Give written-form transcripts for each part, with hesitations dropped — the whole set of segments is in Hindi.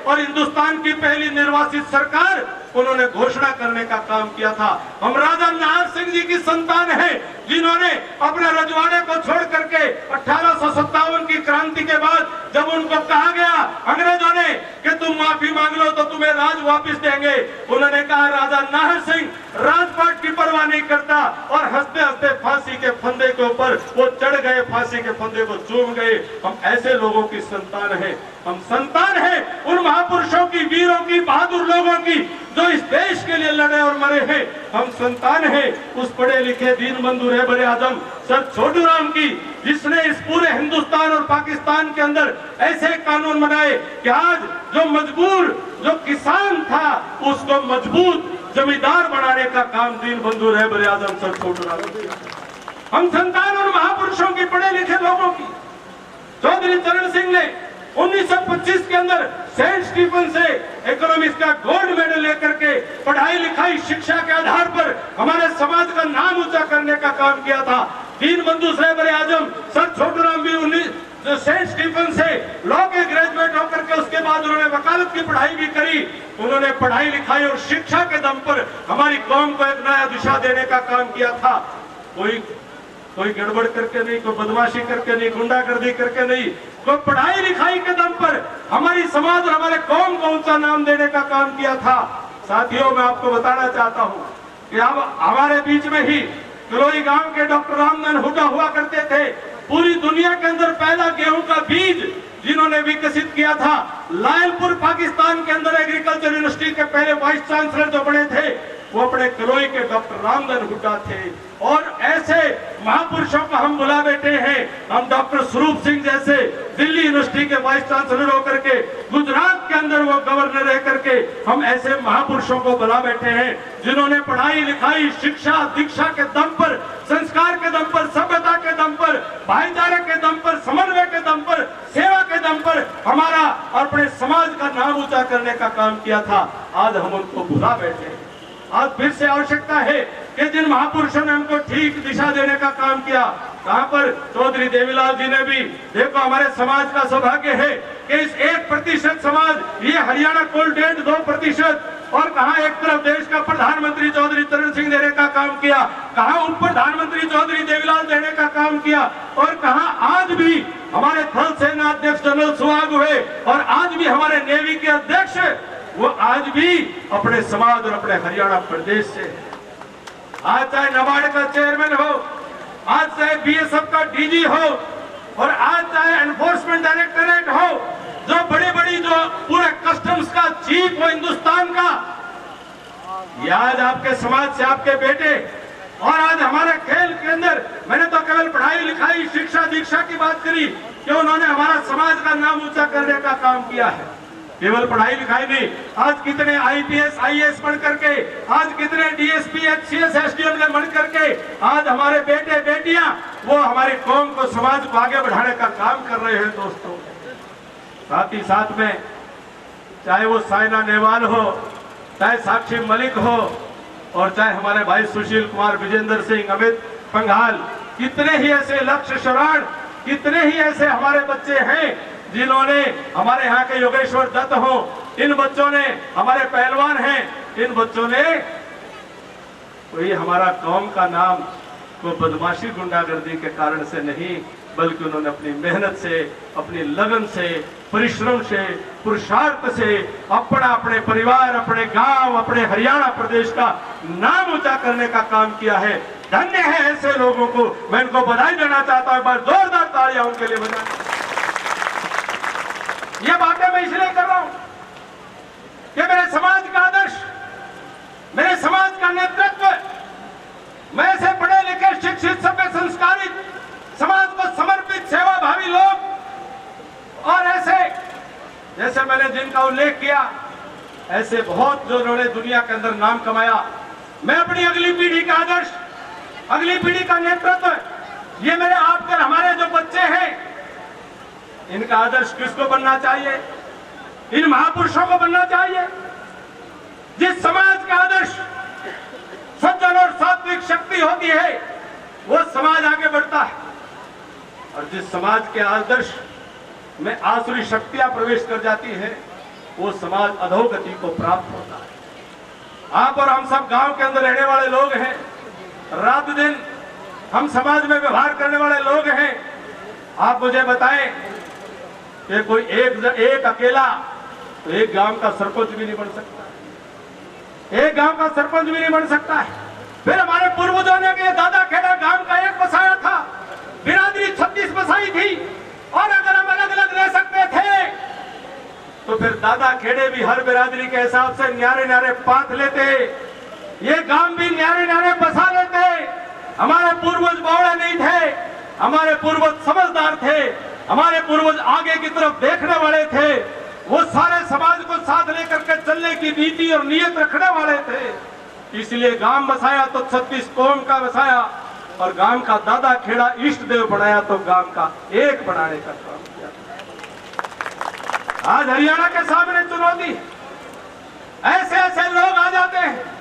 और हिंदुस्तान की पहली निर्वासित सरकार उन्होंने घोषणा करने का काम किया था। हम राजा नाहर सिंह जी की संतान हैं, जिन्होंने अपने रजवाड़े को छोड़ करके 1857 की क्रांति के बाद जब उनको कहा गया अंग्रेजों ने कि तुम माफी मांग लो तो तुम्हें राज वापस देंगे, उन्होंने कहा राजा नाहर सिंह राजपाट की परवाह नहीं करता, और हंसते हंसते फांसी के फंदे के ऊपर वो चढ़ गए, फांसी के फंदे को चूम गए। हम ऐसे लोगों की संतान हैं, हम संतान हैं उन महापुरुषों की, वीरों की, बहादुर लोगों की जो इस देश के लिए लड़े और मरे हैं। हम संतान हैं उस पढ़े लिखे दीनबंधु रहबर आजम सर छोटू राम की, जिसने इस पूरे हिंदुस्तान और पाकिस्तान के अंदर ऐसे कानून बनाए कि आज जो मजबूर, जो किसान था, उसको मजबूत जमींदार बनाने का काम दीनबंधु रहबर आजम सर छोटू राम ने किया। हम संतान और महापुरुषों की, पढ़े लिखे लोगों की। चौधरी चरण सिंह ने 1925 के अंदर सेंट स्टीफन से इकोनॉमिक्स का गोल्ड मेडल लेकर के पढ़ाई लिखाई शिक्षा के आधार पर हमारे समाज का नाम ऊंचा करने का काम किया था। दीनबंधु रहबर आजम सर छोटू राम भी सेंट स्टीफन से लॉ के ग्रेजुएट होकर के उसके बाद उन्होंने वकालत की पढ़ाई भी करी। उन्होंने पढ़ाई लिखाई और शिक्षा के दम पर हमारी कौम को एक नया दिशा देने का काम किया था। कोई गड़बड़ करके नहीं, कोई बदमाशी करके नहीं, गुंडागर्दी करके नहीं, कोई पढ़ाई लिखाई के दम पर हमारी समाज और हमारे कौम को ऊंचा नाम देने का काम किया था। साथियों, मैं आपको बताना चाहता हूं कि अब हमारे बीच में ही कलोई गांव के डॉक्टर रामधन हुड्डा हुआ करते थे। पूरी दुनिया के अंदर पहला गेहूं का बीज जिन्होंने विकसित किया था, लायलपुर पाकिस्तान के अंदर एग्रीकल्चर यूनिवर्सिटी के पहले वाइस चांसलर जो बने थे वो अपने कलोई के डॉक्टर रामधन हुड्डा थे। और ऐसे महापुरुषों को हम बुला बैठे हैं। हम डॉक्टर स्वरूप सिंह जैसे दिल्ली यूनिवर्सिटी के वाइस चांसलर होकर के, गुजरात के अंदर वो गवर्नर रह करके, हम ऐसे महापुरुषों को बुला बैठे हैं जिन्होंने पढ़ाई लिखाई शिक्षा दीक्षा के दम पर, संस्कार के दम पर, सभ्यता के दम पर, भाईचारे के दम पर, समन्वय के दम पर, सेवा के दम पर हमारा और अपने समाज का नाम ऊंचा करने का काम किया था। आज हम उनको भुला बैठे हैं। आज फिर से आवश्यकता है कि जिन महापुरुषों ने हमको ठीक दिशा देने का काम किया, कहां पर चौधरी देवीलाल जी ने भी, देखो हमारे समाज का सौभाग्य है कि इस 1% समाज, ये हरियाणा कोल्ड डेट 2%, और कहां एक तरफ देश का प्रधानमंत्री चौधरी चरण सिंह देने का काम किया, कहां उप प्रधानमंत्री चौधरी देवीलाल देने का काम किया, और कहां आज भी हमारे थल सेना अध्यक्ष जनरल सुहाग हुए, और आज भी हमारे नेवी के अध्यक्ष वो आज भी अपने समाज और अपने हरियाणा प्रदेश से। आज चाहे नाबार्ड का चेयरमैन हो, आज चाहे बीएसएफ का डीजी हो, और आज चाहे एनफोर्समेंट डायरेक्टरेट हो, जो बड़ी बड़ी जो पूरे कस्टम्स का चीफ हो हिंदुस्तान का, ये आज आपके समाज से आपके बेटे। और आज हमारे खेल के अंदर मैंने तो केवल पढ़ाई लिखाई शिक्षा दीक्षा की बात करी कि उन्होंने हमारा समाज का नाम ऊंचा करने का काम किया है। केवल पढ़ाई लिखाई नहीं, आज कितने आईपीएस आईएएस बन करके, आज कितने डीएसपी एचसीएस एसडीएम बन करके आज हमारे बेटे बेटियां वो हमारी कौम को समाज को आगे बढ़ाने का काम कर रहे हैं। दोस्तों, साथ ही साथ में चाहे वो साइना नेहवाल हो, चाहे साक्षी मलिक हो, और चाहे हमारे भाई सुशील कुमार विजेंद्र सिंह, अमित पंघाल, कितने ही ऐसे लक्ष्य शरण, कितने ही ऐसे हमारे बच्चे हैं जिन्होंने, हमारे यहाँ के योगेश्वर दत्त हो, इन बच्चों ने, हमारे पहलवान हैं, इन बच्चों ने कोई हमारा कौम का नाम को बदमाशी गुंडागर्दी के कारण से नहीं, बल्कि उन्होंने अपनी मेहनत से, अपनी लगन से, परिश्रम से, पुरुषार्थ से अपने परिवार, अपने गांव, अपने हरियाणा प्रदेश का नाम ऊंचा करने का काम किया है। धन्य है ऐसे लोगों को, मैं इनको बधाई देना चाहता हूं। एक बार जोरदार तालियां उनके लिए बजाएं। ये बातें मैं इसलिए कर रहा हूं कि मेरे समाज का आदर्श, मेरे समाज का नेतृत्व, मैं ऐसे पढ़े लिखे शिक्षित सभ्य संस्कारित समाज को समर्पित सेवाभावी लोग, और ऐसे जैसे मैंने जिनका उल्लेख किया, ऐसे बहुत जो उन्होंने दुनिया के अंदर नाम कमाया। मैं अपनी अगली पीढ़ी का आदर्श, अगली पीढ़ी का नेतृत्व, ये मेरे आपके हमारे जो बच्चे हैं, इनका आदर्श किसको बनना चाहिए? इन महापुरुषों को बनना चाहिए। जिस समाज का आदर्श सज्जन और सात्विक शक्ति होती है, वो समाज आगे बढ़ता है, और जिस समाज के आदर्श में आसुरी शक्तियां प्रवेश कर जाती है, वो समाज अधोगति को प्राप्त होता है। आप और हम सब गांव के अंदर रहने वाले लोग हैं, रात दिन हम समाज में व्यवहार करने वाले लोग हैं। आप मुझे बताएं कि कोई एक अकेला तो एक गांव का सरपंच भी नहीं बन सकता, एक गांव का सरपंच भी नहीं बन सकता है। फिर हमारे पूर्वजों ने के दादा खेड़ा गांव का एक बसाया था, बिरादरी 36 बसाई थी, और अगर हम अलग अलग रह सकते थे तो फिर दादा खेड़े भी हर बिरादरी के हिसाब से न्यारे न्यारे पात लेते, ये गांव भी न्यारे न्यारे बसा लेते। हमारे पूर्वज बौड़े नहीं थे, हमारे पूर्वज समझदार थे, हमारे पूर्वज आगे की तरफ देखने वाले थे, वो सारे समाज को साथ लेकर के चलने की नीति और नियत रखने वाले थे। इसलिए गांव बसाया तो 36 कौम का बसाया, और गांव का दादा खेड़ा इष्ट देव बनाया तो गांव का एक बनाने का काम किया। आज हरियाणा के सामने चुनौती, ऐसे ऐसे लोग आ जाते हैं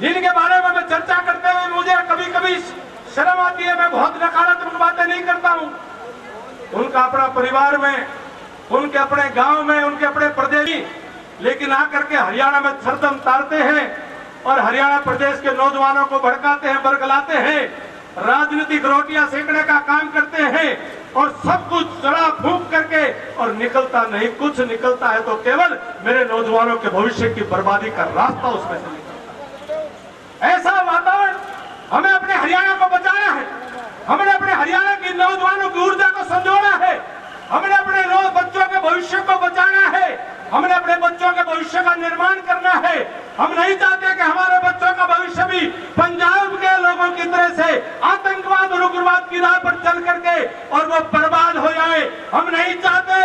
जिनके बारे में मैं चर्चा करते हुए मुझे कभी कभी शर्म आती है। मैं बहुत नकारात्मक बातें नहीं करता हूं। उनका अपना परिवार में, उनके अपने गांव में, उनके अपने प्रदेश, लेकिन आकर के हरियाणा में सरदम तारते हैं और हरियाणा प्रदेश के नौजवानों को भड़काते हैं, बरगलाते हैं, राजनीतिक रोटियां सेकने का काम करते हैं, और सब कुछ चढ़ा फूंक करके, और निकलता नहीं कुछ, निकलता है तो केवल मेरे नौजवानों के भविष्य की बर्बादी का रास्ता उसमें से निकलता है। ऐसा वातावरण हमें अपने हरियाणा को बचाना है, हमने अपने हरियाणा की नौजवानों की ऊर्जा को संजोना है, हमने अपने बच्चों के भविष्य को बचाना है, हमने अपने बच्चों के भविष्य का निर्माण करना है। हम नहीं चाहते कि हमारे बच्चों का भविष्य भी पंजाब के लोगों की तरह से आतंकवाद और उग्रवाद की राह पर चल करके और वो बर्बाद हो जाए। हम नहीं चाहते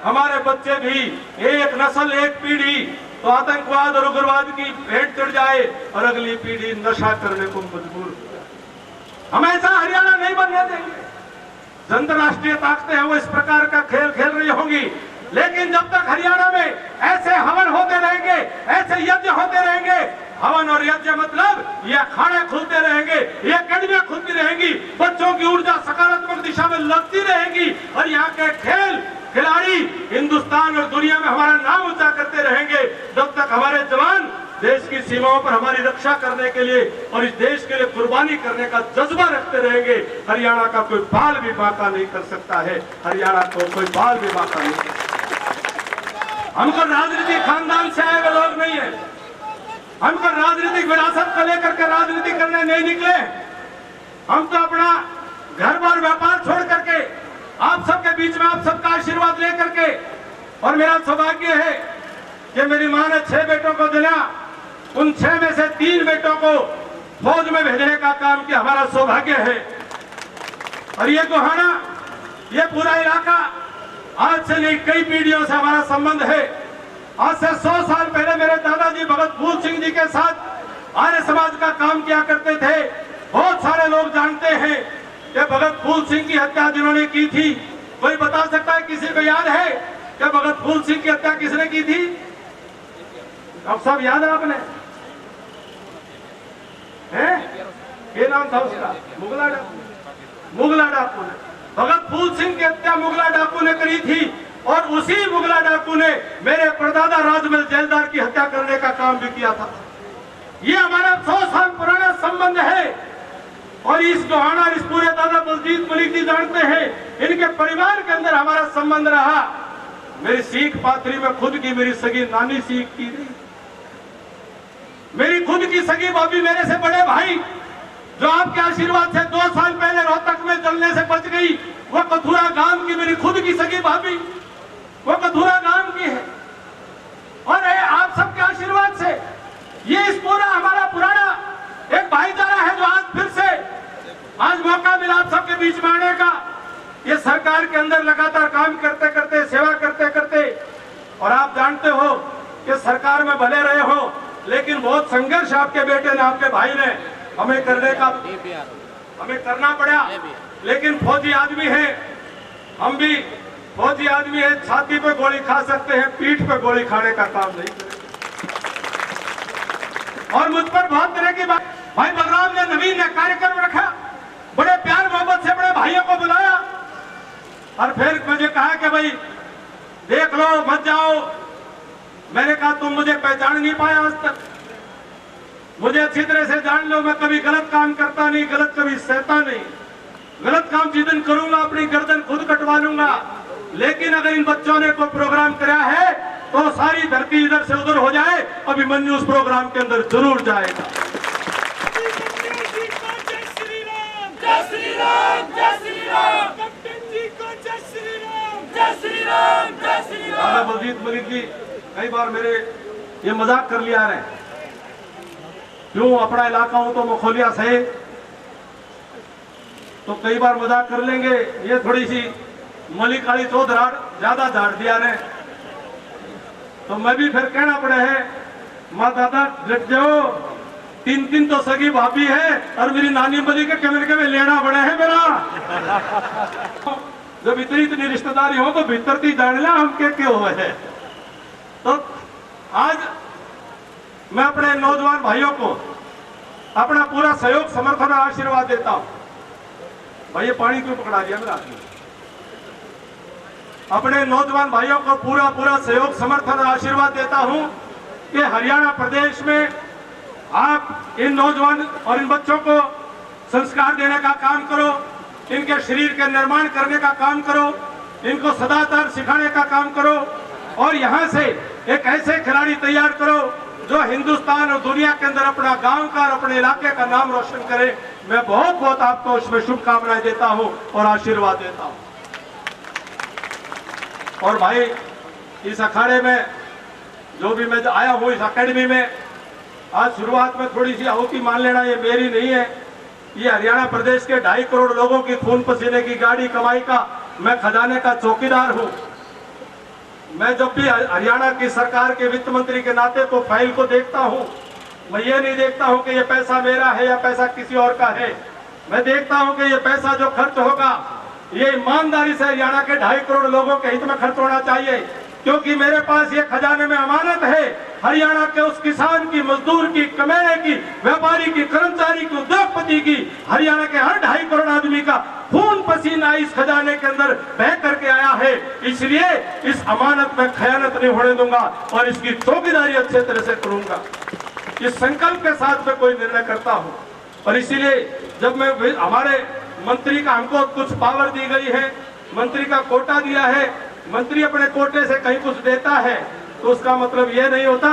हमारे बच्चे भी एक नस्ल, एक पीढ़ी तो आतंकवाद और उग्रवाद की भेंट चढ़ जाए और अगली पीढ़ी नशा करने को मजबूर हो जाए। हम ऐसा हरियाणा नहीं बनने देंगे। अंतरराष्ट्रीय ताकतें हैं वो इस प्रकार का खेल खेल रही होंगी, लेकिन जब तक हरियाणा में ऐसे हवन होते रहेंगे, ऐसे यज्ञ होते रहेंगे, हवन और यज्ञ मतलब ये अखाड़े खुलते रहेंगे, ये अकेडमियां खुलती रहेंगी, बच्चों की ऊर्जा सकारात्मक दिशा में लगती रहेगी, और यहाँ के खेल खिलाड़ी हिंदुस्तान और दुनिया में हमारा नाम ऊंचा करते रहेंगे। जब तक हमारे जवान देश की सीमाओं पर हमारी रक्षा करने के लिए और इस देश के लिए कुर्बानी करने का जज्बा रखते रहेंगे, हरियाणा का कोई बाल भी बांका नहीं कर सकता है। हरियाणा को कोई बाल भी बांका नहीं कर सकता। हमको राजनीतिक खानदान से आए हुए लोग नहीं है, हमको राजनीतिक विरासत को लेकर के राजनीति करने नहीं निकले। हम तो अपना घर बार व्यापार छोड़ करके आप सबके बीच में आप सबका आशीर्वाद लेकर के, और मेरा सौभाग्य है कि मेरी मां ने 6 बेटों को दिया, उन 6 में से 3 बेटों को फौज में भेजने का काम किया, हमारा सौभाग्य है। और ये गोहाना, ये पूरा इलाका आज से नहीं कई पीढ़ियों से हमारा संबंध है। आज से 100 साल पहले मेरे दादाजी भगत फूल सिंह जी के साथ आर्य समाज का काम किया करते थे। बहुत सारे लोग जानते हैं कि भगत फूल सिंह की हत्या जिन्होंने की थी, कोई बता सकता है, किसी को याद है कि भगत फूल सिंह की हत्या किसने की थी? अब सब याद है आपने? ये नाम था उसका, मुगला डाकू। मुगला डाकू ने भगत फूल सिंह की हत्या मुगला डाकू ने करी थी, और उसी मुगला डाकू ने मेरे परदादा राजमल जेलदार की हत्या करने का काम भी किया था। ये हमारा 100 साल पुराना संबंध है, और इस गोहाना, इस पूरे दादा बलजीत मलिक जी जानते हैं, इनके परिवार के अंदर हमारा संबंध रहा। मेरी सीख पाथरी में खुद की मेरी सगी नानी सीख की थी, मेरी खुद की सगी भाभी, मेरे से बड़े भाई, जो आपके आशीर्वाद से 2 साल पहले रोहतक में जलने से बच गई, वो कथुरा गांव की मेरी खुद की सगी भाभी, वो कथुरा गांव की है। और आप सबके आशीर्वाद से ये इस पूरा हमारा पुराना एक भाईचारा है, जो आज फिर से आज मौका मिला आप सबके बीच में आने का। ये सरकार के अंदर लगातार काम करते करते, सेवा करते करते, और आप जानते हो कि सरकार में भले रहे हो, लेकिन बहुत संघर्ष आपके बेटे ने, आपके भाई ने हमें करना पड़ा। लेकिन फौजी आदमी है, हम भी फौजी आदमी है, छाती पे गोली खा सकते हैं, पीठ पे गोली खाने का काम नहीं करेंगे। और मुझ पर बहुत तरह की बात, भाई बलराम ने, नवीन ने कार्यक्रम रखा, बड़े प्यार मोहब्बत से बड़े भाइयों को बुलाया, और फिर मुझे कहा कि भाई देख लो, मत जाओ, मैंने कहा तुम मुझे पहचान नहीं पाया आज तक, मुझे अच्छी तरह से जान लो, मैं कभी गलत काम करता नहीं, गलत कभी सहता नहीं। गलत काम जिस दिन करूंगा अपनी गर्दन खुद कटवा लूंगा। लेकिन अगर इन बच्चों ने कोई प्रोग्राम कराया है तो सारी धरती इधर से उधर हो जाए, अभिमन्यु उस प्रोग्राम के अंदर जरूर जाएगा। दादा बलजीत मलिक जी कई बार मेरे ये मजाक कर लिया रहे, क्यों अपना इलाका हो तो मखोलिया सही, तो कई बार मजाक कर लेंगे, ये थोड़ी सी मलिक काली चौधराड़ ज्यादा झाड़ दिया ने, तो मैं भी फिर कहना पड़ा है, माँ दादा डट जाओ, तीन तीन तो सगी भाभी है और मेरी नानी मलिक के कमरे के में लेना पड़ा है मेरा। जब इतनी इतनी रिश्तेदारी हो तो भीतर थी जान लिया हम के हुए है। तो आज मैं अपने नौजवान भाइयों को अपना पूरा सहयोग समर्थन और आशीर्वाद देता हूं। भाई ये पानी क्यों पकड़ा दिया मेरा? अपने नौजवान भाइयों को पूरा पूरा सहयोग समर्थन और आशीर्वाद देता हूं कि हरियाणा प्रदेश में आप इन नौजवान और इन बच्चों को संस्कार देने का काम करो, इनके शरीर के निर्माण करने का काम करो, इनको सदाचार सिखाने का काम करो और यहाँ से एक ऐसे खिलाड़ी तैयार करो जो हिंदुस्तान और दुनिया के अंदर अपना गांव का और अपने इलाके का नाम रोशन करे। मैं बहुत बहुत आपको उसमें शुभकामनाएं देता हूं और आशीर्वाद देता हूं। और भाई इस अखाड़े में जो भी मैं आया हूं, इस अकेडमी में आज शुरुआत में थोड़ी सी आहुति मान लेना, ये मेरी नहीं है, ये हरियाणा प्रदेश के 2.5 करोड़ लोगों की खून पसीने की गाड़ी कमाई का मैं खजाने का चौकीदार हूं। मैं जब भी हरियाणा की सरकार के वित्त मंत्री के नाते को फाइल को देखता हूं, मैं ये नहीं देखता हूं कि ये पैसा मेरा है या पैसा किसी और का है। मैं देखता हूं कि ये पैसा जो खर्च होगा ये ईमानदारी से हरियाणा के 2.5 करोड़ लोगों के हित में खर्च होना चाहिए, क्योंकि मेरे पास ये खजाने में अमानत है हरियाणा के उस किसान की, मजदूर की, कमेरे की, व्यापारी की, कर्मचारी की, उद्योगपति की, हरियाणा के हर 2.5 करोड़ आदमी का खून पसीना इस खजाने के अंदर बह करके आया है। इसलिए इस अमानत में खयानत नहीं होने दूंगा और इसकी चौकीदारी अच्छे तरह से करूंगा। इस संकल्प के साथ मैं कोई निर्णय करता हूं और इसीलिए जब मैं हमारे मंत्री का हमको कुछ पावर दी गई है, मंत्री का कोटा दिया है, मंत्री अपने कोटे से कहीं कुछ देता है तो उसका मतलब यह नहीं होता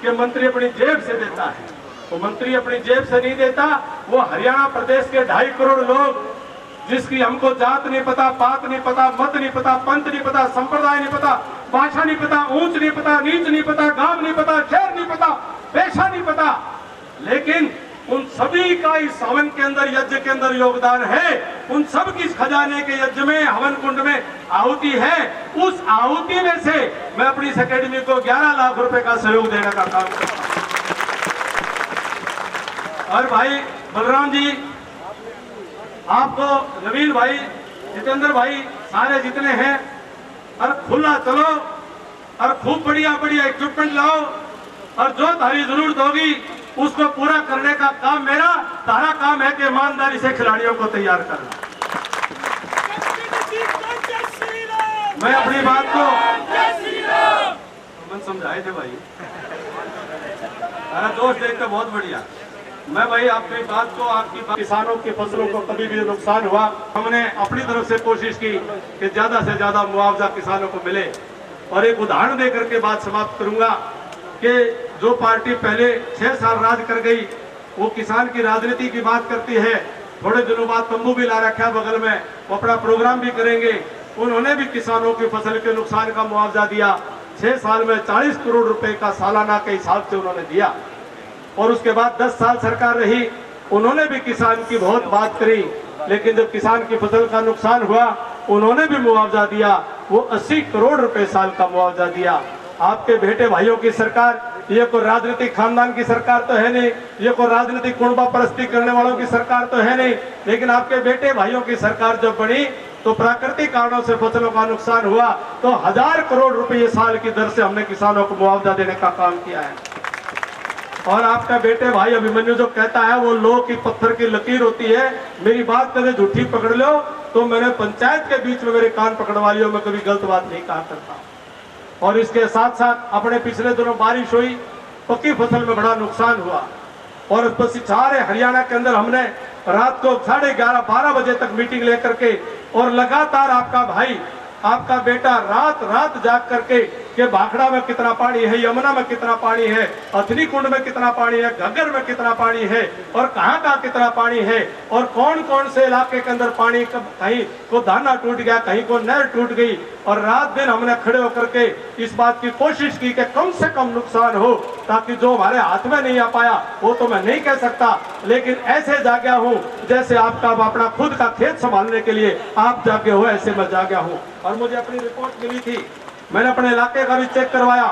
कि मंत्री अपनी जेब से देता है। तो मंत्री अपनी जेब से नहीं देता, वो हरियाणा प्रदेश के 2.5 करोड़ लोग जिसकी हमको जात नहीं पता, पात नहीं पता, मत नहीं पता, पंथ नहीं पता, संप्रदाय नहीं पता, भाषा नहीं पता, ऊंच नहीं पता, नीच नहीं पता, गांव नहीं पता, शहर नहीं पता, पेशा नहीं पता, लेकिन उन सभी का इस हवन के अंदर, यज्ञ के अंदर योगदान है। उन सब की खजाने के यज्ञ में, हवन कुंड में आहुति है। उस आहुति में से मैं अपनी इस अकेडमी को 11 लाख रुपए का सहयोग देने का काम करता हूं। और भाई बलराम जी, आपको नवीन भाई, जितेंद्र भाई, सारे जितने हैं, और खुला चलो और खूब बढ़िया बढ़िया इक्विपमेंट लाओ और जो तुम्हारी जरूरत होगी उसको पूरा करने का काम मेरा। तारा काम है कि ईमानदारी से खिलाड़ियों को तैयार करना। मैं अपनी बात को मन समझाए थे भाई, मेरा दोस्त देख के बहुत बढ़िया। मैं भाई आपकी बात को, आपकी किसानों की फसलों को कभी भी नुकसान हुआ, हमने अपनी तरफ से कोशिश की कि ज्यादा से ज्यादा मुआवजा किसानों को मिले। और एक उदाहरण देकर के बात समाप्त करूंगा कि जो पार्टी पहले 6 साल राज कर गई वो किसान की राजनीति की बात करती है, थोड़े दिनों बाद तंबू भी ला रखा है बगल में, वो अपना प्रोग्राम भी करेंगे। उन्होंने भी किसानों की फसल के नुकसान का मुआवजा दिया। 6 साल में 40 करोड़ रुपए का सालाना के हिसाब से उन्होंने दिया। और उसके बाद 10 साल सरकार रही, उन्होंने भी किसान की बहुत बात करी, लेकिन जब किसान की फसल का नुकसान हुआ उन्होंने भी मुआवजा दिया। वो 80 करोड़ रुपए साल का मुआवजा दिया। आपके बेटे भाइयों की सरकार, ये कोई राजनीतिक खानदान की सरकार तो है नहीं, ये कोई राजनीतिक कुणबा परस्ती करने वालों की सरकार तो है नहीं, लेकिन आपके बेटे भाइयों की सरकार जब बनी तो प्राकृतिक कारणों से फसलों का नुकसान हुआ तो 1000 करोड़ रुपए साल की दर से हमने किसानों को मुआवजा देने का काम किया है। और आपका बेटे भाई अभिमन्यु जो कहता है वो लोह की पत्थर की लकीर होती है, मेरी बात कभी झूठी पकड़ लो तो मैंने पंचायत के बीच में मेरे कान पकड़वा लियो, मैं कभी गलत बात नहीं कहा करता। और इसके साथ साथ अपने पिछले दिनों बारिश हुई, पक्की फसल में बड़ा नुकसान हुआ। और बस सारे हरियाणा के अंदर हमने रात को 11:30-12 बजे तक मीटिंग लेकर के और लगातार आपका भाई, आपका बेटा रात रात जाग करके कि भाखड़ा में कितना पानी है, यमुना में कितना पानी है, अथनी कुंड में कितना पानी है, घग्गर में कितना पानी है और कहाँ कहाँ कितना पानी है और कौन कौन से इलाके के अंदर पानी, कहीं को दाना टूट गया, कहीं को नहर टूट गई। और रात दिन हमने खड़े होकर के इस बात की कोशिश की कि कम से कम नुकसान हो, ताकि जो हमारे हाथ में नहीं आ पाया वो तो मैं नहीं कह सकता, लेकिन ऐसे जागा हूँ जैसे आपका अपना खुद का खेत संभालने के लिए आप जागे हो, ऐसे मैं जागा हूँ। और मुझे अपनी रिपोर्ट मिली थी, मैंने अपने इलाके का भी चेक करवाया।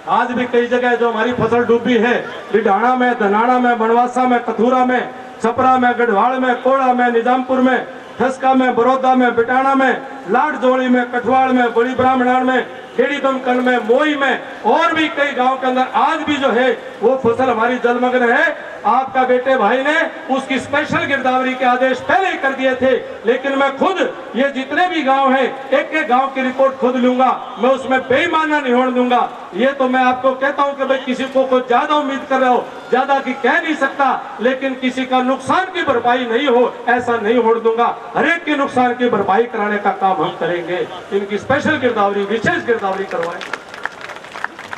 आज भी कई जगह जो हमारी फसल डूबी है, बिढाणा में, धनाणा में, बनवासा में, कथूरा में, छपरा में, गढ़वाल में, कोड़ा में, निजामपुर में, ठसका में, बड़ौदा में, बिटाणा में, लाडजोड़ी में, कठवाड़ में, बड़ी ब्राह्मणान में, खेड़ी दमकल में, मोई में और भी कई गांव के अंदर आज भी जो है वो फसल हमारी जलमग्न है। आपका बेटे भाई ने उसकी स्पेशल गिरदावरी के आदेश पहले ही कर दिए थे, लेकिन मैं खुद ये जितने भी गांव हैं एक एक गांव की रिपोर्ट खुद लूंगा, मैं उसमें बेईमाना नहीं होने दूंगा। ये तो मैं आपको कहता हूं कि भाई किसी को ज्यादा उम्मीद कर रहे हो, ज्यादा की कह नहीं सकता, लेकिन किसी का नुकसान की भरपाई नहीं हो ऐसा नहीं होने दूंगा। हर एक के नुकसान की भरपाई कराने का काम हम करेंगे। इनकी स्पेशल गिरदावरी, विशेष गिरदावरी करवाएं।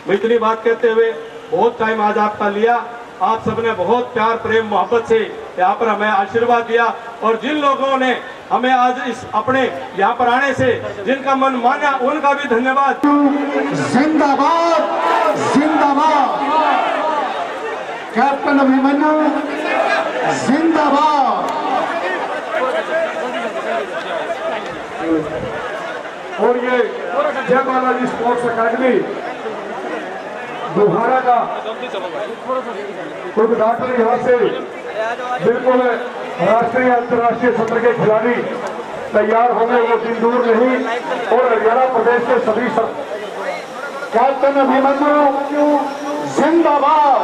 मैं इतनी बात कहते हुए बहुत टाइम आज आपका लिया, आप सबने बहुत प्यार प्रेम मोहब्बत से यहाँ पर हमें आशीर्वाद दिया और जिन लोगों ने हमें आज इस अपने यहाँ पर आने से जिनका मन माना उनका भी धन्यवाद। जिंदाबाद जिंदाबाद, कैप्टन अभिमन्यु जिंदाबाद। और ये जय बालाजी स्पोर्ट्स अकेडमी दोहारा का उद्घाटन यहाँ से बिल्कुल राष्ट्रीय अंतर्राष्ट्रीय स्तर के खिलाड़ी तैयार होंगे, वो दिन दूर नहीं। और हरियाणा प्रदेश के सभी कैप्टन अभिमन्यु जिंदाबाद।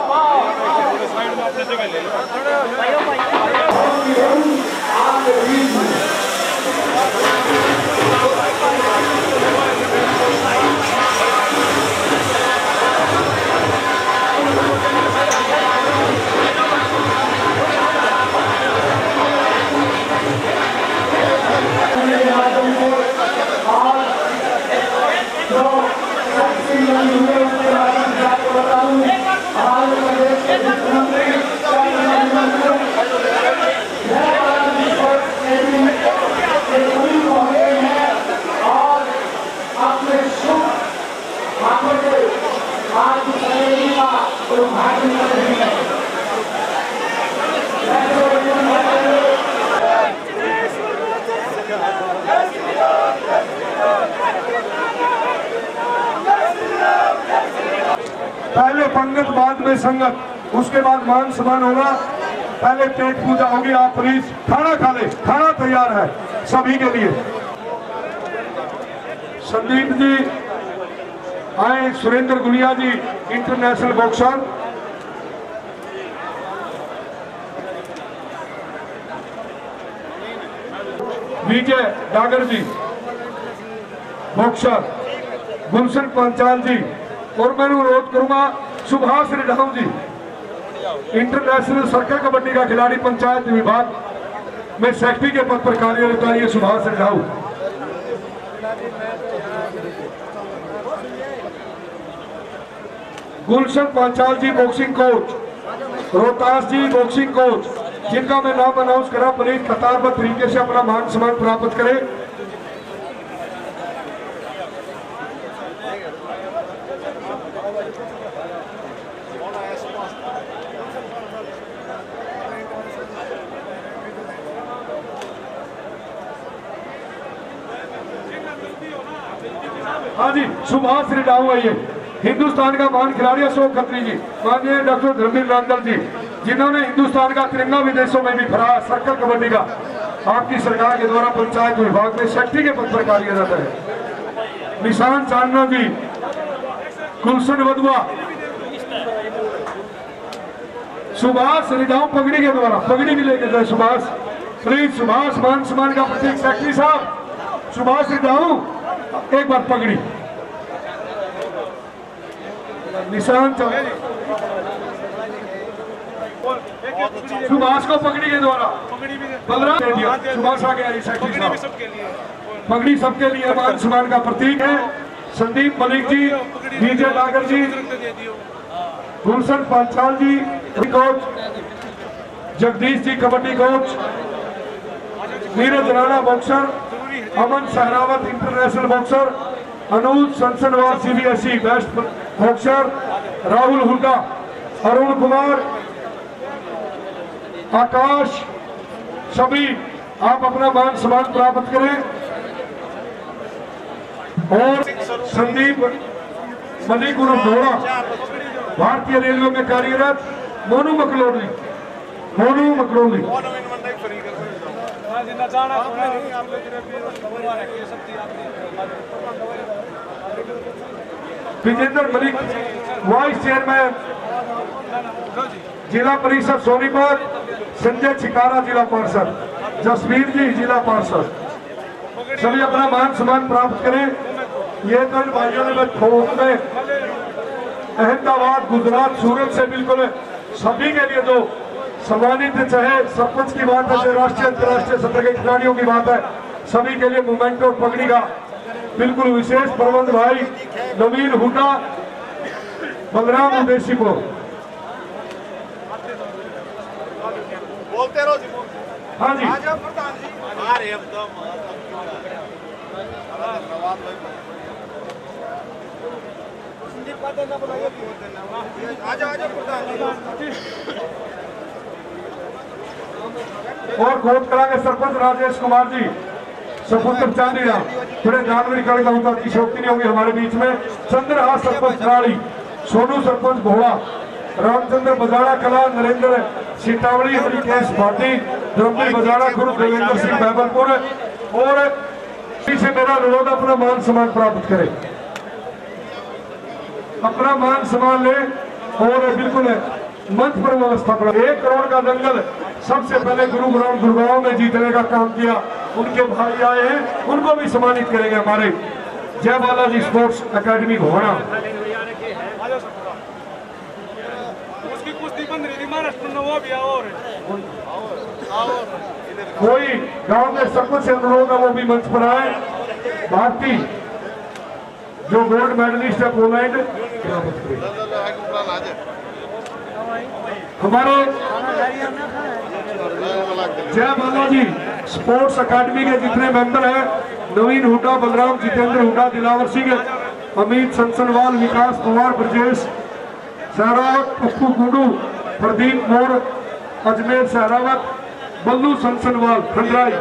पहले पंगत बाद में संगत, उसके बाद मान सम्मान होगा, पहले पेट पूजा होगी। आप प्लीज खाना खा ले, खाना तैयार है सभी के लिए। संदीप जी आए, सुरेंद्र गुलिया जी इंटरनेशनल बॉक्सर, विजय डागर जी बॉक्सर, गुलशन पंचाल जी, और मैं अनुरोध करूंगा सुभाष रिडाऊ जी इंटरनेशनल सर्कल कबड्डी का खिलाड़ी, पंचायत विभाग में सेक्रेटरी के पद पर कार्यरत है ये सुभाष रिडाऊ। गुलशन पंचाल जी बॉक्सिंग कोच, रोहतास जी बॉक्सिंग कोच, जिनका मैं नाम अनाउंस करा, प्लीज कतारबद्ध तरीके से अपना मान सम्मान प्राप्त करें। हाँ जी, सुभाष रिडाऊ है ये, हिंदुस्तान का महान खिलाड़ी अशोक खत्री जी, माननीय डॉक्टर धर्मेंद्र रांदल जी, जिन्होंने हिंदुस्तान का तिरंगा विदेशों में भी फहराया, सर्कल कबड्डी का आपकी सरकार के द्वारा पंचायत विभाग में सेक्रेटरी के पद पर कार्यरत है। निशान चांदना जी, गुलशन वधुआ, सुभाष रिडाऊ पगड़ी के द्वारा, पगड़ी भी लेके जाए सुभाष, प्लीज सुभाष मान सम्मान का प्रतीक। सेक्रेटरी साहब सुभाष रिडाऊ एक बार पगड़ी। निशान सुभाष को पगड़ी के द्वारा बलराम दे दिया। सुभाष आ गया सेक्रेटरी साहब। पगड़ी सबके लिए मान सम्मान का प्रतीक है। Sandeep Malik ji, Vijay Nagar ji, Gulshan Panchal ji coach, Jagdish ji kabaddi coach, Neeraj Rana boxer, Aman Sehrawat international boxer, Anuj Sansanwal CBSE best boxer, Rahul Hooda, Arun Kumar, Akash, सभी आप अपना मान सम्मान प्राप्त करें। और संदीप मलिक उर्फ घोड़ा, भारतीय रेलवे में कार्यरत, मोनू मकलोडली, विजेंद्र मलिक वाइस चेयरमैन जिला परिषद सोनीपत, संजय छिकारा जिला पार्षद, जसवीर जी जिला पार्षद, सभी अपना मान सम्मान प्राप्त करें। ये तो इन भाइयों ने थोक में अहमदाबाद, गुजरात, सूरत से बिल्कुल सभी के लिए जो सम्मानित, चाहे सरपंच की बात है, चाहे राष्ट्रीय अंतर्राष्ट्रीय सत्र के खिलाड़ियों की बात है, सभी के लिए मूवमेंट और पगड़ी का बिल्कुल विशेष प्रबंध भाई नवीन हुड्डा, बलराम उदेशीपुर। बोलते रहो जी। हाँ जी, और कोट कला के सरपंच राजेश कुमार जी, सपुत्र चांदीरा, थोड़े जानवरी कड़े का उनका की शक्ति नहीं होगी हमारे बीच में। चंद्रहास सरपंच राड़ी, सोनू सरपंच घोड़ा, रामचंद्र बजाड़ा कला, नरेंद्र सीतावड़ी, हरिकेश भाटी, द्रौपदी बजाड़ा खुर्द, देवेंद्र सिंह बैबलपुर। और से मेरा अनुरोध अपना मान सम्मान प्राप्त करे, अपना मान सम्मान ले। और बिल्कुल मंच पर व्यवस्था पर 1 करोड़ का दंगल सबसे पहले गुरुग्राम गुड़गांव में जीतने का काम किया, उनके भाई आए हैं, उनको भी सम्मानित करेंगे हमारे जय बालाजी स्पोर्ट्स एकेडमी घोड़ा। उसकी कुश्ती बंद रही थी महाराष्ट्र में, वो भी और कोई गांव में सरपंच से अनुरोध है वो भी मंच पर आए। भारती जो गोल्ड मेडलिस्ट है पोलैंड, हमारे जय बालाजी स्पोर्ट्स अकादमी के जितने मेंबर हैं, नवीन हुड्डा, बलराम, जितेंद्र हुड्डा, दिलावर सिंह, अमित संसनवाल, विकास कुमार, ब्रजेश सहरावत, पप्पू गुडू, प्रदीप मोर, अजमेर सहरावत, बल्लू संसनवाल खंडराई,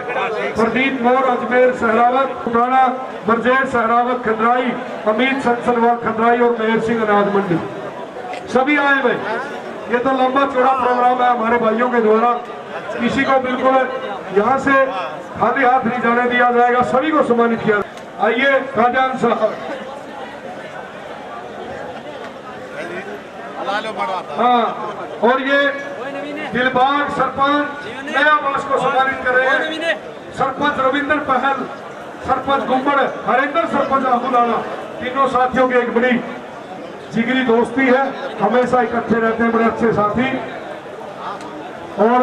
प्रदीप मोर, अजमेर सहरावत, उठाना, ब्रजेश सहरावत खंडराई, अमित संसनवाल खंडराई और मेहर सिंह अनाज मंडी, सभी आए भाई। ये तो लंबा चौड़ा प्रोग्राम है हमारे भाइयों के द्वारा, किसी को बिल्कुल यहाँ से खाली हाथ नहीं जाने दिया जाएगा, सभी को सम्मानित किया। आइए खाजान साहब। हाँ, और ये दिलबाग सरपंच नया वर्ष को सम्मानित कर रहे हैं। सरपंच रविंद्र पहल, सरपंच गुम्बड़, हरेंद्र सरपंच अबुलाना, तीनों साथियों की एक बड़ी जिगरी दोस्ती है, हमेशा इकट्ठे रहते हैं, बड़े अच्छे साथी। और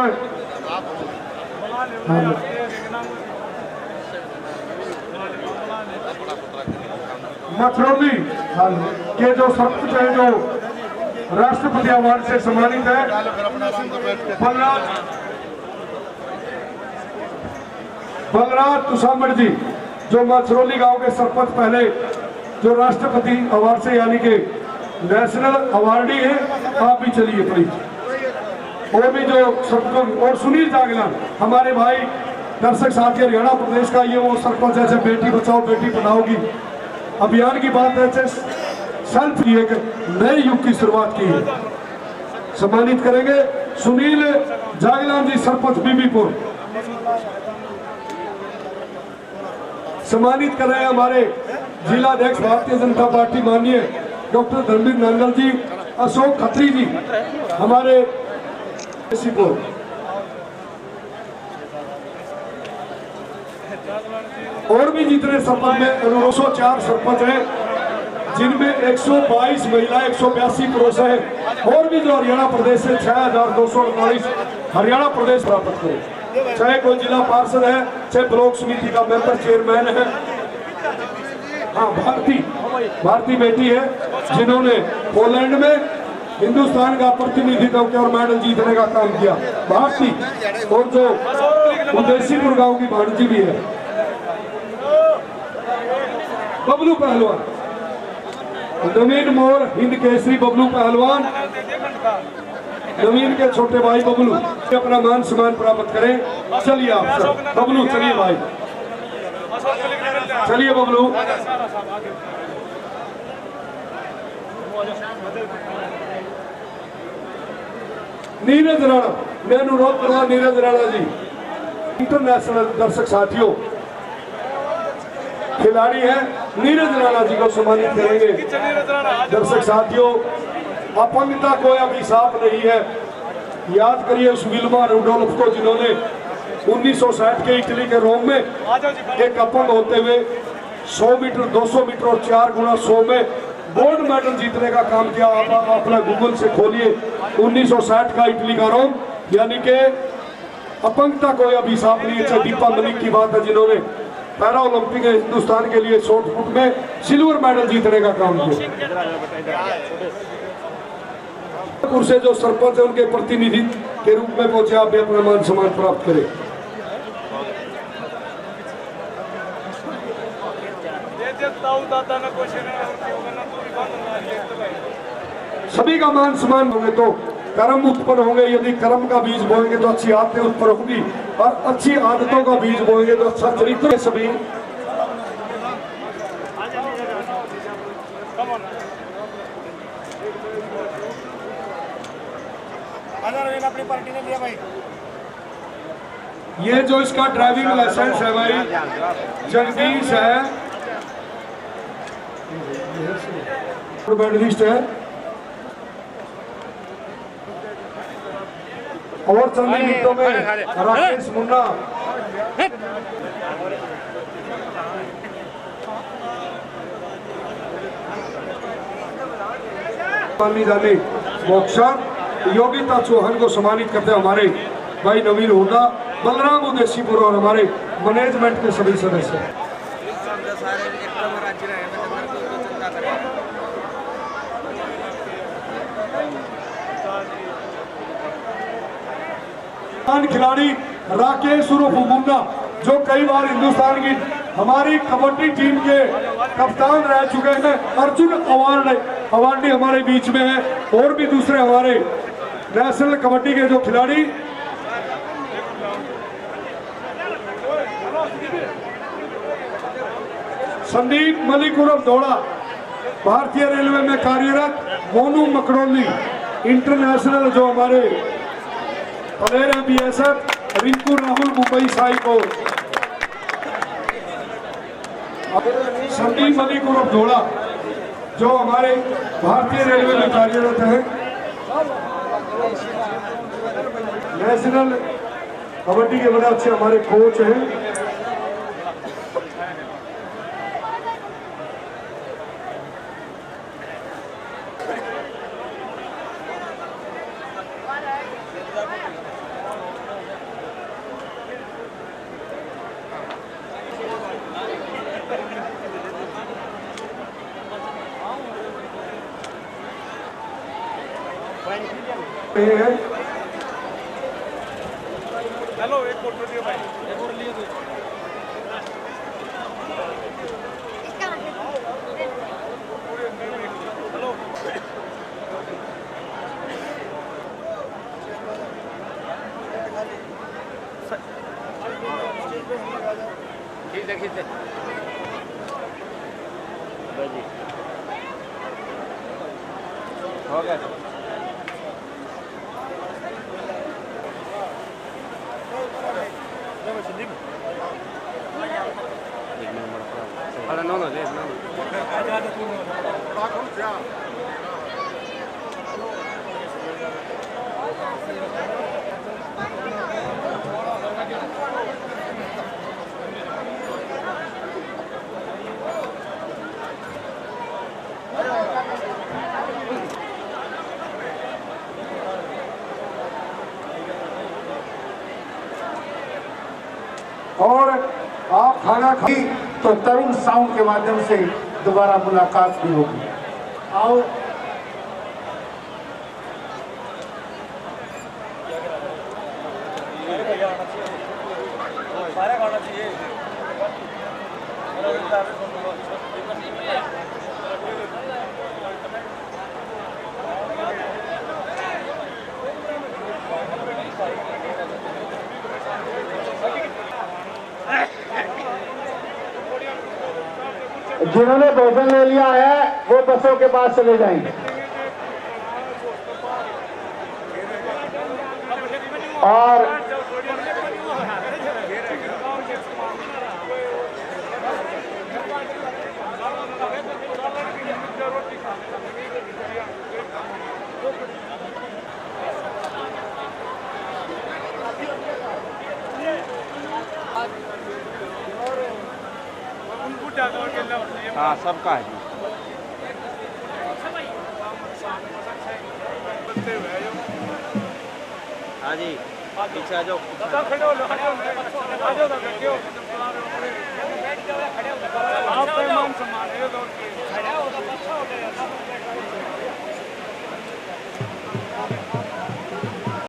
मथुरौली के जो सरपंच है, जो राष्ट्रपति अवार्ड से सम्मानित है, बलराज तुषामठ जी, जो मथुरौली गांव के सरपंच पहले जो राष्ट्रपति अवार्ड से यानी कि नेशनल अवार्डी है, आप भी चलिए प्लीज। और भी जो सरपंच, और सुनील जागलान हमारे भाई दर्शक साथी हरियाणा प्रदेश का, ये वो सरपंच है बेटी बचाओ बेटी पढ़ाओ की अभियान की बात है, सेल्फ की एक नए युग की शुरुआत की है, सम्मानित करेंगे। सुनील जागलान जी सरपंच बीबीपुर, सम्मानित कर रहे हैं हमारे जिला अध्यक्ष भारतीय जनता पार्टी माननीय डॉक्टर धर्मवीर नांगल जी, अशोक खत्री जी हमारे और भी जितने सरपंच में 904 सरपंच हैं, जिनमें 122 महिला 182 पुरुष है, और भी जो हरियाणा प्रदेश से 6248 हरियाणा प्रदेश प्राप्त करे, चाहे कोई जिला पार्षद है, चाहे ब्लॉक समिति का मेंबर चेयरमैन है। हाँ, भारती बेटी है जिन्होंने पोलैंड में हिंदुस्तान का प्रतिनिधित्व किया और मेडल जीतने का काम किया, भारती। और जो उदयसीपुर गांव की भाणजी भी है, बबलू पहलवान, नवीन मोर हिंद केसरी बबलू पहलवान, नवीन के छोटे भाई बबलू अपना मान सम्मान प्राप्त करें। चलिए आप सब, बबलू चलिए भाई, चलिए बबलू। नीरज राणा, मैं अनुरोध करूंगा नीरज राणा जी, इंटरनेशनल दर्शक साथियों, खिलाड़ी है, नीरज राणा जी को सम्मानित करेंगे। दर्शक साथियों, अपंगता कोई अभिशाप नहीं है। याद करिए उस विल्मा रुडोल्फ को जिन्होंने 1960 के इटली के रोम में एक अपंग होते हुए 100 मीटर, 200 मीटर और 4 गुना 100 में गोल्ड मेडल जीतने का काम किया। आप अपना गूगल से खोलिए 1960 का इटली का रोम, यानी कि अपंगता कोई अभिशाप नहीं है। दीपा मलिक की बात है जिन्होंने पैरा ओलंपिक हिंदुस्तान के लिए शॉर्ट पुट में सिल्वर मेडल जीतने का काम किया। से जो सरपंच है उनके प्रतिनिधि के रूप में पहुंचे, आप भी अपना मान सम्मान प्राप्त करें। सभी का मान सम्मान होंगे तो कर्म उत्पन्न होंगे। यदि कर्म का बीज बोएंगे तो अच्छी आदतें उत्पन्न होंगी, और अच्छी आदतों का बीज बोएंगे तो अच्छा चरित्र। सभी अपनी पार्टी ने लिया भाई। ये जो इसका ड्राइविंग लाइसेंस है भाई, जगदीश है, मेडलिस्ट है, और चंद मिनटों में राकेश मुन्ना, जाने बॉक्सर योगिता चौहान को सम्मानित करते हैं हमारे भाई नवीन हुड्डा, बलराम उदयसीपुर और हमारे मैनेजमेंट के सभी सदस्य। खिलाड़ी राकेश उर्फ मुन्ना, जो कई बार हिंदुस्तान की हमारी कबड्डी टीम के कप्तान रह चुके हैं, अर्जुन अवार्डी हमारे बीच में है, और भी दूसरे हमारे नेशनल कबड्डी के जो खिलाड़ी। संदीप मलिक उर्फ दौड़ा, भारतीय रेलवे में कार्यरत, मोनू मकड़ोली इंटरनेशनल जो हमारे प्लेयर हैं BSF, रिंकू राहुल मुंबई साई को, संदीप मलिक उर्फ दौड़ा जो हमारे भारतीय रेलवे में कार्यरत है, नेशनल कबड्डी के बड़े अच्छे हमारे कोच हैं। हेलो, एक फोटो दियो भाई, एक और लिए हेलो। खींच हो गया। और आप खाना खाई तो तरुण साउंड के माध्यम से दोबारा मुलाकात भी होगी। आओ जिन्होंने भोजन ले लिया है वो बसों के पास चले जाएंगे और हाँ सबका है हाँ जी पीछे आ जाओ खड़े हो